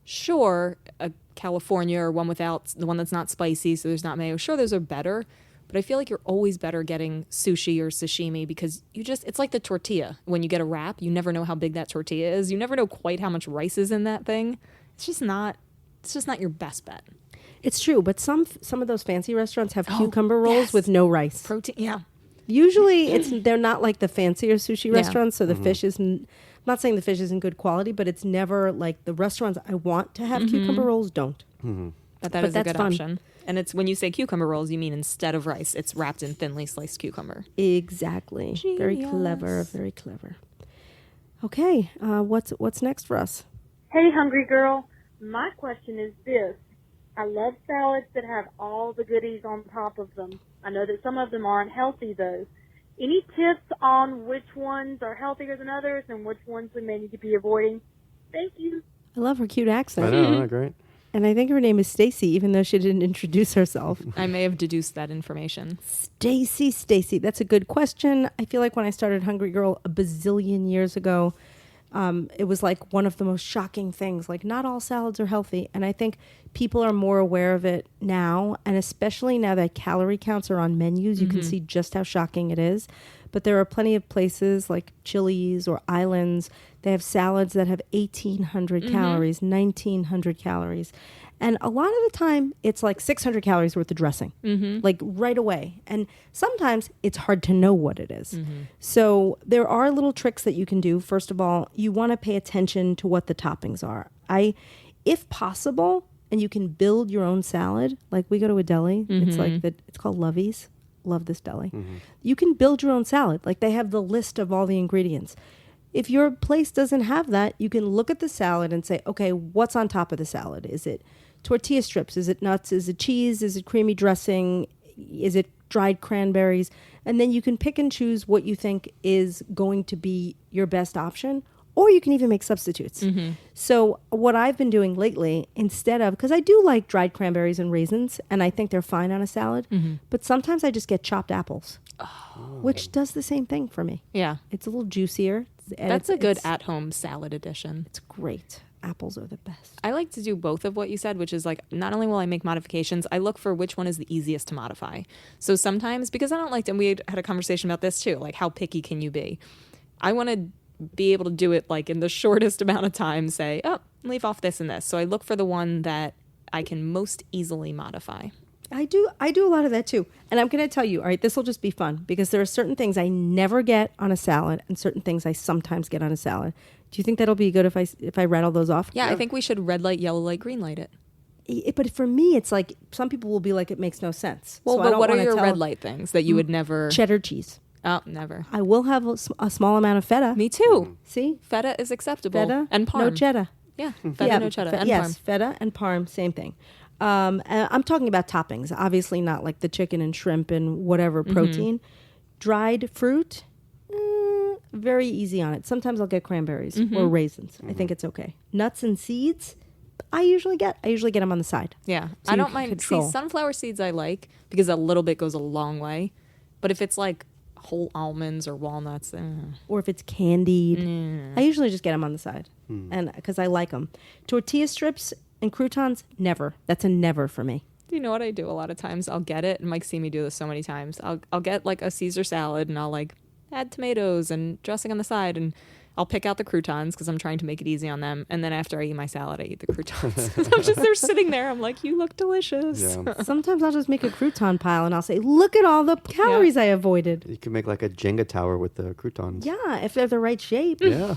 [SPEAKER 3] Sure, a California or one without, the one that's not spicy, so there's not mayo. Sure, those are better. But I feel like you're always better getting sushi or sashimi because it's like the tortilla. When you get a wrap, you never know how big that tortilla is. You never know quite how much rice is in that thing. It's just not your best bet.
[SPEAKER 1] It's true, but some of those fancy restaurants have cucumber rolls
[SPEAKER 3] yes.
[SPEAKER 1] with no rice.
[SPEAKER 3] Protein, yeah.
[SPEAKER 1] Usually, they're not like the fancier sushi
[SPEAKER 3] Yeah.
[SPEAKER 1] restaurants, so the fish is. I'm not saying the fish isn't good quality, but it's never like the restaurants I want to have cucumber rolls don't.
[SPEAKER 3] But
[SPEAKER 1] But
[SPEAKER 3] is a
[SPEAKER 1] that's
[SPEAKER 3] good
[SPEAKER 1] fun.
[SPEAKER 3] option. And it's when you say cucumber rolls, you mean instead of rice, it's wrapped in thinly sliced cucumber.
[SPEAKER 1] Exactly. Very clever.
[SPEAKER 3] Genius.
[SPEAKER 1] Very clever. Okay, what's next for us?
[SPEAKER 8] Hey, hungry girl. My question is this. I love salads that have all the goodies on top of them. I know that some of them aren't healthy, though. Any tips on which ones are healthier than others and which ones we may need to be avoiding? Thank you.
[SPEAKER 1] I love her cute accent.
[SPEAKER 2] I know, isn't that great?
[SPEAKER 1] And I think her name is Stacy, even though she didn't introduce herself.
[SPEAKER 3] I may have deduced that information.
[SPEAKER 1] Stacy, that's a good question. I feel like when I started Hungry Girl a bazillion years ago, it was like one of the most shocking things. Like, not all salads are healthy. And I think people are more aware of it now. And especially now that calorie counts are on menus, you can see just how shocking it is. But there are plenty of places like Chili's or Islands. They have salads that have 1,800 calories, 1,900 calories. And a lot of the time, it's like 600 calories worth of dressing, like right away. And sometimes it's hard to know what it is. So there are little tricks that you can do. First of all, you want to pay attention to what the toppings are. If possible, and you can build your own salad, like we go to a deli, it's like it's called Lovey's. Love this deli. You can build your own salad. Like, they have the list of all the ingredients. If your place doesn't have that, you can look at the salad and say, okay, what's on top of the salad? Is it tortilla strips? Is it nuts? Is it cheese? Is it creamy dressing? Is it dried cranberries? And then you can pick and choose what you think is going to be your best option, or you can even make substitutes. So what I've been doing lately, instead of, because I do like dried cranberries and raisins, and I think they're fine on a salad, but sometimes I just get chopped apples, which does the same thing for me.
[SPEAKER 3] Yeah.
[SPEAKER 1] It's a little juicier. And
[SPEAKER 3] That's a good
[SPEAKER 1] it's
[SPEAKER 3] at-home salad edition.
[SPEAKER 1] It's great. Apples are the best.
[SPEAKER 3] I like to do both of what you said, which is like, not only will I make modifications, I look for which one is the easiest to modify. So sometimes, because I don't like to, and we had a conversation about this too, like how picky can you be? I want to be able to do it like in the shortest amount of time, say, oh, leave off this and this. So I look for the one that I can most easily modify.
[SPEAKER 1] I do a lot of that too. And I'm going to tell you, all right, this will just be fun because there are certain things I never get on a salad and certain things I sometimes get on a salad. Do you think that'll be good if I rattle those off?
[SPEAKER 3] Yeah, I think we should red light, yellow light, green light it.
[SPEAKER 1] But for me, it's like some people will be like, it makes no sense.
[SPEAKER 3] Well,
[SPEAKER 1] So I
[SPEAKER 3] but
[SPEAKER 1] don't
[SPEAKER 3] what are
[SPEAKER 1] wanna
[SPEAKER 3] your
[SPEAKER 1] tell-
[SPEAKER 3] red light things that you would never...
[SPEAKER 1] Cheddar cheese.
[SPEAKER 3] Oh, never.
[SPEAKER 1] I will have a small amount of feta.
[SPEAKER 3] Me too.
[SPEAKER 1] See?
[SPEAKER 3] Feta is acceptable.
[SPEAKER 1] Feta.
[SPEAKER 3] And parm.
[SPEAKER 1] No cheddar.
[SPEAKER 3] Yeah, feta, no cheddar, and
[SPEAKER 1] yes,
[SPEAKER 3] parm.
[SPEAKER 1] feta and parm, same thing. I'm talking about toppings, obviously not like the chicken and shrimp and whatever protein. Dried fruit, very easy on it. Sometimes I'll get cranberries or raisins. I think it's okay. Nuts and seeds, I usually get them on the side.
[SPEAKER 3] Yeah,
[SPEAKER 1] So
[SPEAKER 3] I
[SPEAKER 1] you
[SPEAKER 3] don't
[SPEAKER 1] can
[SPEAKER 3] mind.
[SPEAKER 1] control.
[SPEAKER 3] See, sunflower seeds I like because a little bit goes a long way. But if it's like whole almonds or walnuts,
[SPEAKER 1] Or if it's candied, I usually just get them on the side, and because I like them. Tortilla strips and croutons, never. That's a never for me.
[SPEAKER 3] you know what I do a lot of times? I'll get it, and Mike's seen me do this so many times. I'll get like a Caesar salad, and I'll like add tomatoes and dressing on the side, and I'll pick out the croutons because I'm trying to make it easy on them. And then after I eat my salad, I eat the croutons. They're sitting there. I'm like, you look delicious.
[SPEAKER 2] Yeah.
[SPEAKER 1] Sometimes I'll just make a crouton pile and I'll say, look at all the calories I avoided.
[SPEAKER 2] You can make like a Jenga tower with the croutons.
[SPEAKER 1] Yeah, if they're the right shape.
[SPEAKER 2] Yeah.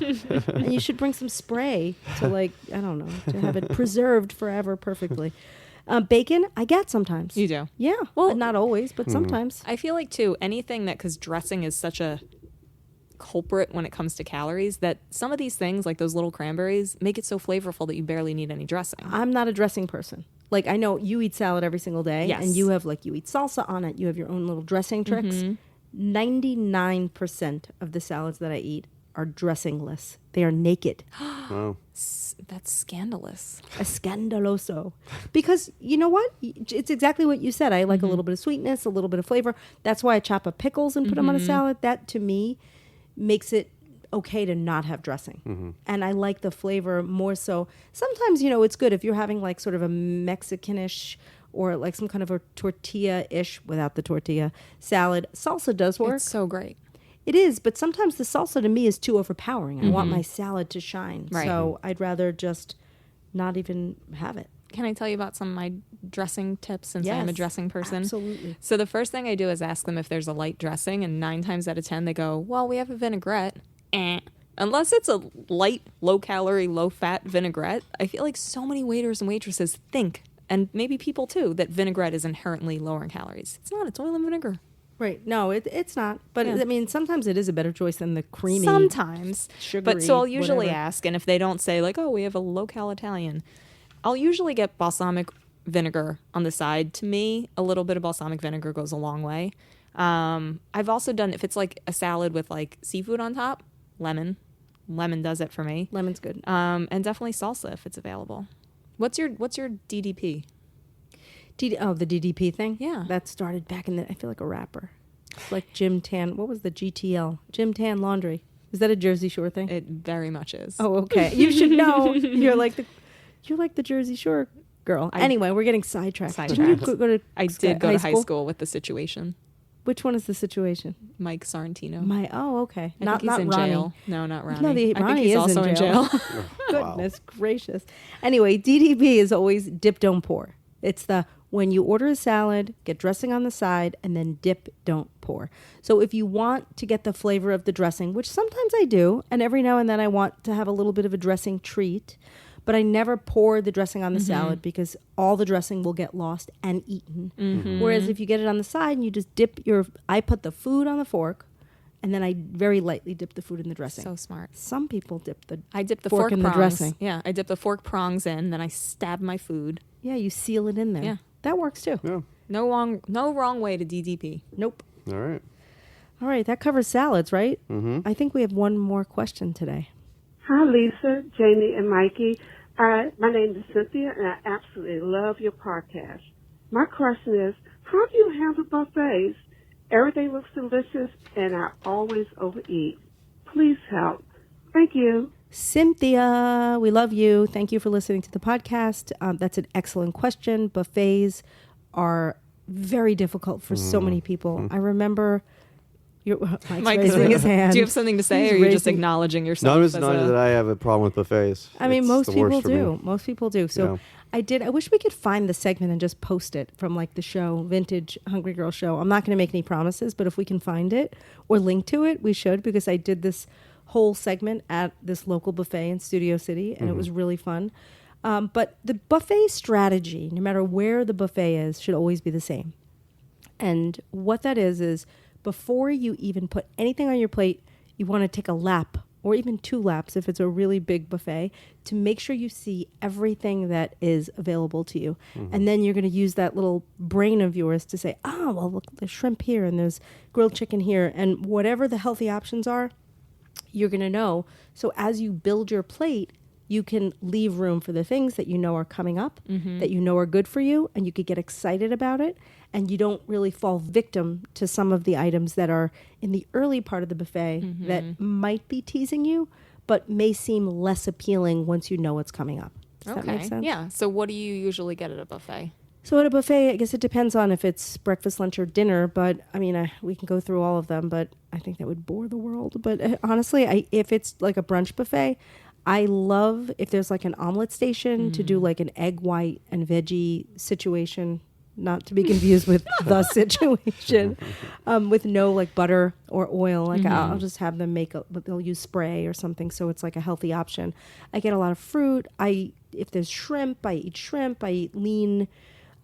[SPEAKER 1] And you should bring some spray to like, I don't know, to have it preserved forever perfectly. Bacon, I get sometimes.
[SPEAKER 3] You do?
[SPEAKER 1] Yeah.
[SPEAKER 3] Well-
[SPEAKER 1] not always, but sometimes.
[SPEAKER 3] I feel like, too, anything that, because dressing is such a culprit when it comes to calories, that some of these things, like those little cranberries, make it so flavorful that you barely need any dressing.
[SPEAKER 1] I'm not a dressing person. Like, I know you eat salad every single day.
[SPEAKER 3] Yes.
[SPEAKER 1] And you have, like, you eat salsa on it. You have your own little dressing tricks. 99% of the salads that I eat are dressingless. They are naked.
[SPEAKER 2] Wow.
[SPEAKER 3] That's scandalous.
[SPEAKER 1] Escandaloso. Because you know what? It's exactly what you said. I like a little bit of sweetness, a little bit of flavor. That's why I chop up pickles and put them on a salad. That, to me, makes it okay to not have dressing. And I like the flavor more so. Sometimes, it's good if you're having like sort of a Mexicanish or like some kind of a tortilla-ish without the tortilla salad. Salsa does work.
[SPEAKER 3] It's so great.
[SPEAKER 1] It is, but sometimes the salsa to me is too overpowering. I want my salad to shine.
[SPEAKER 3] Right.
[SPEAKER 1] So I'd rather just not even have it.
[SPEAKER 3] Can I tell you about some of my dressing tips since I am a
[SPEAKER 1] Yes,
[SPEAKER 3] dressing person?
[SPEAKER 1] absolutely.
[SPEAKER 3] So the first thing I do is ask them if there's a light dressing, and 9 times out of 10 they go, well, we have a vinaigrette. Unless it's a light, low-calorie, low-fat vinaigrette, I feel like so many waiters and waitresses think, and maybe people too, that vinaigrette is inherently lower in calories. It's not. It's oil and vinegar.
[SPEAKER 1] Right. No, it's not. But
[SPEAKER 3] Yeah.
[SPEAKER 1] I mean, sometimes it is a better choice than the creamy.
[SPEAKER 3] Sometimes.
[SPEAKER 1] sugary,
[SPEAKER 3] But so I'll usually
[SPEAKER 1] whatever.
[SPEAKER 3] ask, and if they don't say like, oh, we have a low-cal Italian, I'll usually get balsamic vinegar on the side. To me, a little bit of balsamic vinegar goes a long way. I've also done, if it's like a salad with like seafood on top, lemon. Lemon does it for me.
[SPEAKER 1] Lemon's good.
[SPEAKER 3] And definitely salsa if it's available. What's your DDP?
[SPEAKER 1] the DDP thing?
[SPEAKER 3] Yeah.
[SPEAKER 1] That started back in I feel like a rapper. It's like Jim Tan. What was the GTL? Jim Tan Laundry. Is that a Jersey Shore thing?
[SPEAKER 3] It very much is.
[SPEAKER 1] Oh, okay. You should know. You're like the Jersey Shore girl. Anyway, we're getting sidetracked. Didn't you
[SPEAKER 3] Sidetracked.
[SPEAKER 1] go to
[SPEAKER 3] I did go to high school with The Situation.
[SPEAKER 1] Which one is the situation?
[SPEAKER 3] Mike Sorrentino.
[SPEAKER 1] Okay.
[SPEAKER 3] I
[SPEAKER 1] not
[SPEAKER 3] think he's
[SPEAKER 1] not
[SPEAKER 3] in
[SPEAKER 1] Ronnie.
[SPEAKER 3] jail. No, not Ronnie.
[SPEAKER 1] No,
[SPEAKER 3] I think
[SPEAKER 1] Ronnie
[SPEAKER 3] he's
[SPEAKER 1] is
[SPEAKER 3] also
[SPEAKER 1] in jail. Goodness gracious. Anyway, DDP is always dip, don't pour. It's the when you order a salad, get dressing on the side, and then dip, don't pour. So if you want to get the flavor of the dressing, which sometimes I do, and every now and then I want to have a little bit of a dressing treat, but I never pour the dressing on the salad because all the dressing will get lost and eaten. Whereas if you get it on the side and you just I put the food on the fork, and then I very lightly dip the food in the dressing.
[SPEAKER 3] So smart.
[SPEAKER 1] Some people
[SPEAKER 3] I dip the fork
[SPEAKER 1] in
[SPEAKER 3] prongs.
[SPEAKER 1] the dressing.
[SPEAKER 3] Yeah, I dip the fork prongs in, then I stab my food.
[SPEAKER 1] Yeah, you seal it in there.
[SPEAKER 3] Yeah.
[SPEAKER 1] That works too.
[SPEAKER 2] Yeah.
[SPEAKER 3] No wrong way to DDP.
[SPEAKER 1] Nope.
[SPEAKER 2] All right.
[SPEAKER 1] All right, that covers salads, right? Mm-hmm. I think we have one more question today.
[SPEAKER 9] Hi, Lisa, Jamie, and Mikey. My name is Cynthia, and I absolutely love your podcast. My question is, how do you handle buffets? Everything looks delicious, and I always overeat. Please help. Thank you.
[SPEAKER 1] Cynthia, we love you. Thank you for listening to the podcast. That's an excellent question. Buffets are very difficult for so many people. I remember Mike's raising his hand.
[SPEAKER 3] Do you have something to say,
[SPEAKER 1] He's
[SPEAKER 3] or are you just
[SPEAKER 1] raising-
[SPEAKER 3] acknowledging yourself?
[SPEAKER 2] No, I'm just
[SPEAKER 3] as
[SPEAKER 2] knowing
[SPEAKER 3] a-
[SPEAKER 2] that I have a problem with buffets.
[SPEAKER 1] I mean,
[SPEAKER 2] It's
[SPEAKER 1] most
[SPEAKER 2] the worst
[SPEAKER 1] people
[SPEAKER 2] for me.
[SPEAKER 1] do. Most people do. So
[SPEAKER 2] Yeah.
[SPEAKER 1] I wish we could find the segment and just post it from like the show, Vintage Hungry Girl Show. I'm not going to make any promises, but if we can find it or link to it, we should, because I did this whole segment at this local buffet in Studio City, and it was really fun. But the buffet strategy, no matter where the buffet is, should always be the same. And what that is before you even put anything on your plate, you want to take a lap or even 2 laps if it's a really big buffet, to make sure you see everything that is available to you. And then you're going to use that little brain of yours to say, oh, well, look, there's shrimp here and there's grilled chicken here. And whatever the healthy options are, you're going to know. So as you build your plate, you can leave room for the things that you know are coming up, that you know are good for you, and you could get excited about it. And you don't really fall victim to some of the items that are in the early part of the buffet that might be teasing you, but may seem less appealing once you know what's coming up. Does that make sense?
[SPEAKER 3] Yeah. So what do you usually get at a buffet?
[SPEAKER 1] So at a buffet, I guess it depends on if it's breakfast, lunch, or dinner. But I mean, we can go through all of them, but I think that would bore the world. But honestly, if it's like a brunch buffet, I love if there's like an omelet station to do like an egg white and veggie situation, not to be confused with the situation, with no like butter or oil. Like I'll just have them but they'll use spray or something, so it's like a healthy option. I get a lot of fruit. If there's shrimp, I eat shrimp. I eat lean,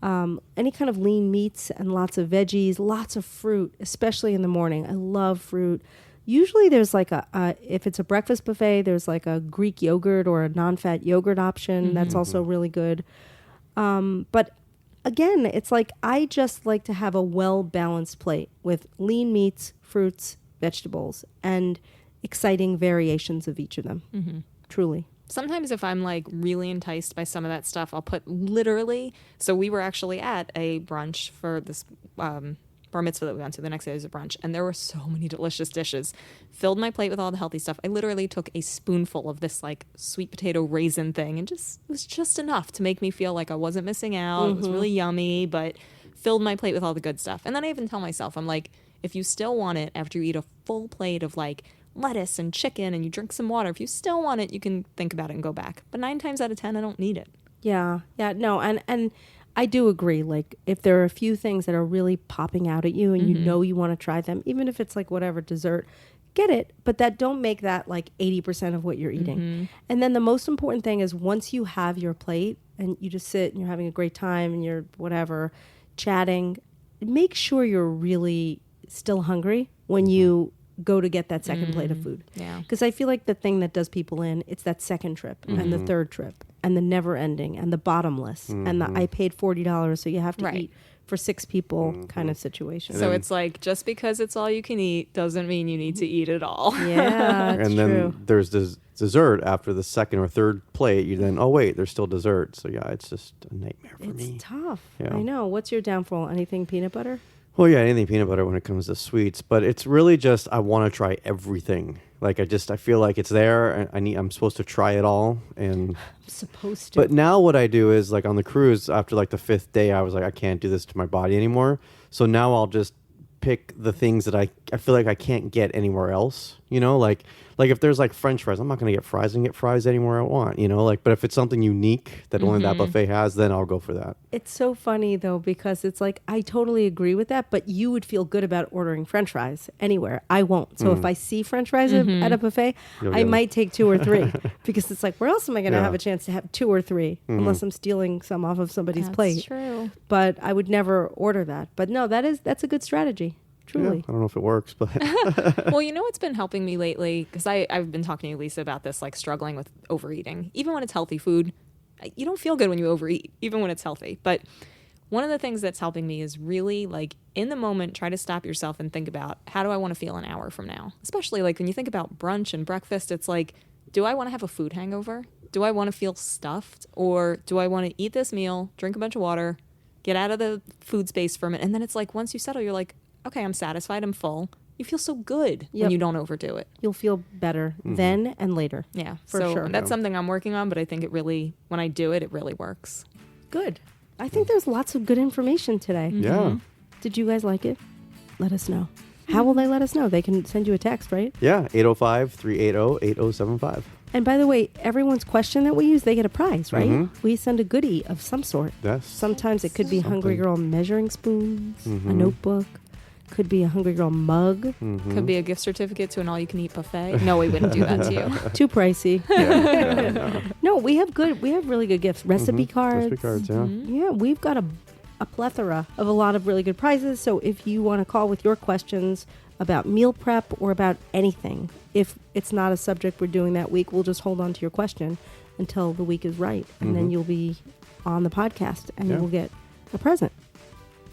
[SPEAKER 1] any kind of lean meats and lots of veggies, lots of fruit, especially in the morning. I love fruit. Usually there's like if it's a breakfast buffet, there's like a Greek yogurt or a non-fat yogurt option. That's also really good. But again, it's like I just like to have a well-balanced plate with lean meats, fruits, vegetables, and exciting variations of each of them. Truly.
[SPEAKER 3] Sometimes if I'm like really enticed by some of that stuff, I'll put literally. So we were actually at a brunch for this bar mitzvah that we went to. The next day was a brunch, and there were so many delicious dishes. Filled my plate with all the healthy stuff. I literally took a spoonful of this like sweet potato raisin thing, and it was just enough to make me feel like I wasn't missing out. It was really yummy, but filled my plate with all the good stuff. And then I even tell myself, I'm like, if you still want it after you eat a full plate of like lettuce and chicken and you drink some water, if you still want it, you can think about it and go back. But 9 times out of 10, I don't need it.
[SPEAKER 1] Yeah. No, and I do agree. Like if there are a few things that are really popping out at you and you know you want to try them, even if it's like whatever dessert, get it. But that don't make that like 80% of what you're eating. And then the most important thing is once you have your plate and you just sit and you're having a great time and you're whatever chatting, make sure you're really still hungry when you go to get that second plate of food.
[SPEAKER 3] Yeah.
[SPEAKER 1] Because I feel like the thing that does people in, it's that second trip and the third trip and the never ending and the bottomless and the I paid $40 so you have to eat for 6 people kind of situation.
[SPEAKER 3] So it's like just because it's all you can eat doesn't mean you need to eat it all.
[SPEAKER 1] Yeah, that's
[SPEAKER 2] and then there's this dessert after the second or third plate. You then, oh wait, there's still dessert. So yeah, it's just a nightmare for me.
[SPEAKER 1] It's tough.
[SPEAKER 2] Yeah.
[SPEAKER 1] I know. What's your downfall? Anything peanut butter?
[SPEAKER 2] Well, yeah, anything peanut butter when it comes to sweets, but it's really just I want to try everything. Like I feel like it's there. I'm supposed to try it all, and
[SPEAKER 1] I'm supposed to.
[SPEAKER 2] But now what I do is like on the cruise after like the 5th day, I was like I can't do this to my body anymore. So now I'll just pick the things that I feel like I can't get anywhere else. You know, like if there's like French fries, I'm not going to get fries. I can get fries anywhere I want. You know, like but if it's something unique that only that buffet has, then I'll go for that.
[SPEAKER 1] It's so funny though because it's like I totally agree with that, but you would feel good about ordering French fries anywhere. I won't. So if I see French fries at a buffet, I might take 2 or 3 because it's like where else am I going to have a chance to have 2 or 3 unless I'm stealing some off of somebody's plate?
[SPEAKER 3] That's true.
[SPEAKER 1] But I would never order that. But no, that's a good strategy. Truly.
[SPEAKER 2] Yeah, I don't know if it works, but
[SPEAKER 3] well, you know what's been helping me lately? Because I've been talking to Lisa about this, like struggling with overeating. Even when it's healthy food, you don't feel good when you overeat, even when it's healthy. But one of the things that's helping me is really like in the moment, try to stop yourself and think about how do I want to feel an hour from now? Especially like when you think about brunch and breakfast, it's like, do I want to have a food hangover? Do I want to feel stuffed? Or do I want to eat this meal, drink a bunch of water, get out of the food space for a minute? And then it's like, once you settle, you're like, okay, I'm satisfied, I'm full. You feel so good when you don't overdo it.
[SPEAKER 1] You'll feel better then and later.
[SPEAKER 3] Yeah,
[SPEAKER 1] for sure.
[SPEAKER 3] That's something I'm working on, but I think it really, when I do it, it really works.
[SPEAKER 1] Good. I think there's lots of good information today.
[SPEAKER 2] yeah.
[SPEAKER 1] Did you guys like it? Let us know. How will they let us know? They can send you a text, right?
[SPEAKER 2] Yeah, 805-380-8075.
[SPEAKER 1] And by the way, everyone's question that we use, they get a prize, right? We send a goodie of some sort.
[SPEAKER 2] Yes.
[SPEAKER 1] Sometimes it could be Hungry Girl measuring spoons, a notebook. Could be a Hungry Girl mug.
[SPEAKER 3] Could be a gift certificate to an all-you-can-eat buffet. No, we wouldn't do that to you.
[SPEAKER 1] Too pricey. No, we have really good gifts. Recipe cards.
[SPEAKER 2] Recipe cards, yeah.
[SPEAKER 1] Yeah, we've got a plethora of a lot of really good prizes. So if you want to call with your questions about meal prep, or about anything. If it's not a subject we're doing that week, we'll just hold on to your question until the week is right. And then you'll be on the podcast and you will get a present.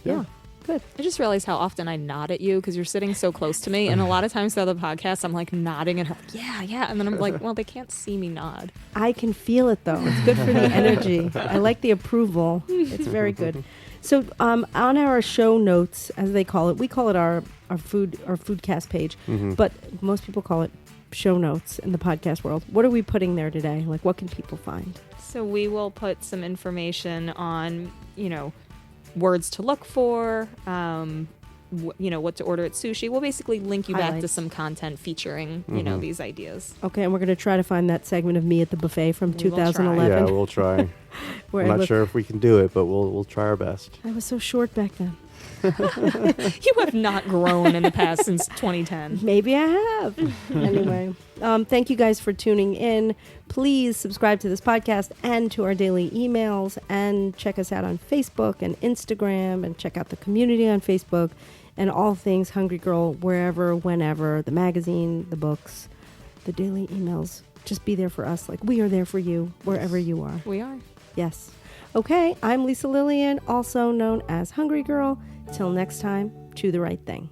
[SPEAKER 1] Yeah. Good.
[SPEAKER 3] I just realized how often I nod at you because you're sitting so close to me. And a lot of times throughout the podcast, I'm like nodding at her, yeah. And then I'm like, well, they can't see me nod.
[SPEAKER 1] I can feel it though. It's good for the energy. I like the approval. It's very good. So on our show notes, as they call it, we call it our foodcast page, but most people call it show notes in the podcast world. What are we putting there today? Like, what can people find?
[SPEAKER 3] So we will put some information on, words to look for, what to order at sushi. We'll basically link you back to
[SPEAKER 1] Highlights.
[SPEAKER 3] some content featuring, these ideas.
[SPEAKER 1] Okay, and we're going to try to find that segment of me at the buffet from
[SPEAKER 3] We will try.
[SPEAKER 1] 2011.
[SPEAKER 2] Yeah, we'll try.
[SPEAKER 1] where
[SPEAKER 2] I'm
[SPEAKER 1] I
[SPEAKER 2] not
[SPEAKER 1] look-
[SPEAKER 2] sure if we can do it, but we'll try our best.
[SPEAKER 1] I was so short back then.
[SPEAKER 3] You have not grown in the past since 2010.
[SPEAKER 1] Maybe I have. Anyway, thank you guys for tuning in. Please subscribe to this podcast and to our daily emails, and check us out on Facebook and Instagram, and check out the community on Facebook and all things Hungry Girl, wherever, whenever, the magazine, the books, the daily emails. Just be there for us. Like, we are there for you wherever you are.
[SPEAKER 3] We are.
[SPEAKER 1] Yes. Okay, I'm Lisa Lillian, also known as Hungry Girl. Till next time, chew the right thing.